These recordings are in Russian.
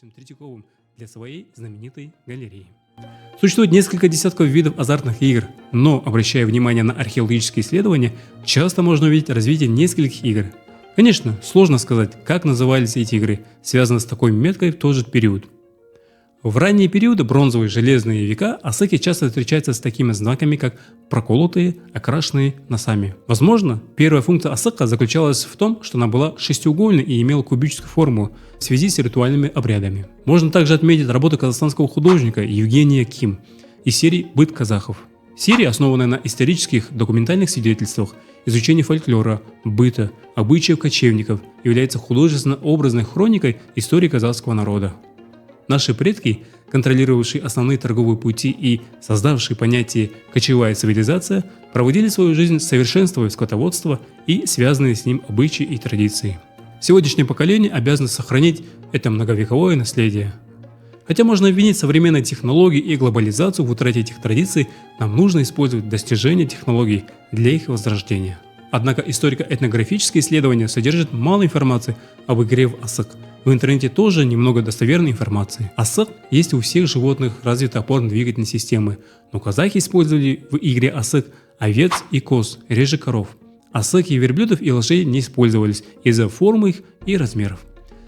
Павловичем Третьяковым для своей знаменитой галереи. Существует несколько десятков видов азартных игр, но, обращая внимание на археологические исследования, часто можно увидеть развитие нескольких игр. Конечно, сложно сказать, как назывались эти игры, связанные с такой меткой в тот же период. В ранние периоды, бронзовые, железные века, асыки часто встречаются с такими знаками, как проколотые, окрашенные носами. Возможно, первая функция асыка заключалась в том, что она была шестиугольной и имела кубическую форму в связи с ритуальными обрядами. Можно также отметить работу казахстанского художника Евгения Ким из серии «Быт казахов». Серия, основанная на исторических документальных свидетельствах, изучении фольклора, быта, обычаев кочевников, является художественно-образной хроникой истории казахского народа. Наши предки, контролировавшие основные торговые пути и создавшие понятие «кочевая цивилизация», проводили свою жизнь, совершенствуя скотоводство и связанные с ним обычаи и традиции. Сегодняшнее поколение обязано сохранить это многовековое наследие. Хотя можно обвинить современные технологии и глобализацию в утрате этих традиций, нам нужно использовать достижения технологий для их возрождения. Однако историко-этнографические исследования содержат мало информации об игре в асык. В интернете тоже немного достоверной информации. Асык есть у всех животных развитой опорно-двигательной системы, но казахи использовали в игре асык овец и коз, реже коров. Асыки верблюдов и лошадей не использовались из-за формы их и размеров.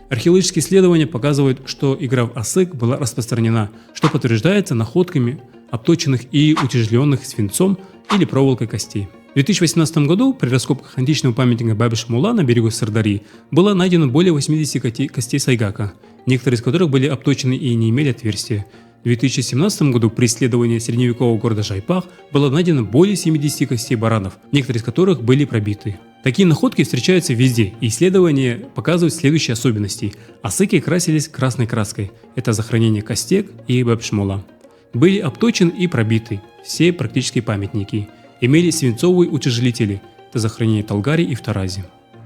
Археологические исследования показывают, что игра в асык была распространена, что подтверждается находками обточенных и утяжеленных свинцом или проволокой костей. В 2018 году при раскопках античного памятника Бабиш-Мула на берегу Сырдари было найдено более 80 костей сайгака, некоторые из которых были обточены и не имели отверстия. В 2017 году при исследовании средневекового города Жайпах было найдено более 70 костей баранов, некоторые из которых были пробиты. Такие находки встречаются везде, и исследования показывают следующие особенности. Асыки красились красной краской, это захоронение костей и Бабиш-Мула. Были обточены и пробиты все практически памятники. Имели свинцовые утяжелители, это захоронение Талгари и в Таразе.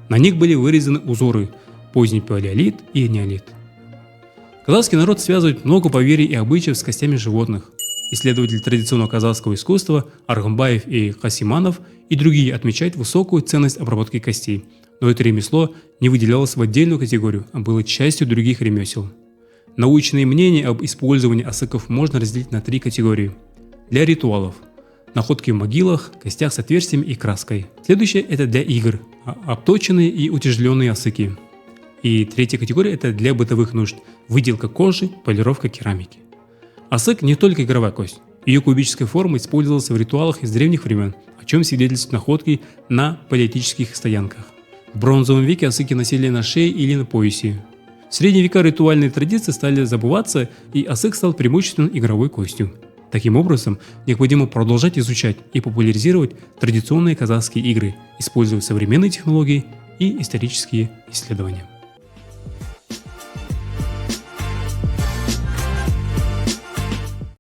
На них были вырезаны узоры поздний палеолит и неолит. Казахский народ связывает много поверий и обычаев с костями животных. Исследователи традиционного казахского искусства Аргамбаев и Хасиманов и другие отмечают высокую ценность обработки костей, но это ремесло не выделялось в отдельную категорию, а было частью других ремесел. Научные мнения об использовании асыков можно разделить на три категории. Для ритуалов – находки в могилах, костях с отверстиями и краской. Следующее – это для игр – обточенные и утяжеленные асыки. И третья категория – это для бытовых нужд – выделка кожи, полировка керамики. Асык не только игровая кость. Ее кубическая форма использовалась в ритуалах из древних времен, о чем свидетельствуют находки на палеолитических стоянках. В бронзовом веке асыки носили на шее или на поясе. В средние века ритуальные традиции стали забываться, и асык стал преимущественно игровой костью. Таким образом, необходимо продолжать изучать и популяризировать традиционные казахские игры, используя современные технологии и исторические исследования.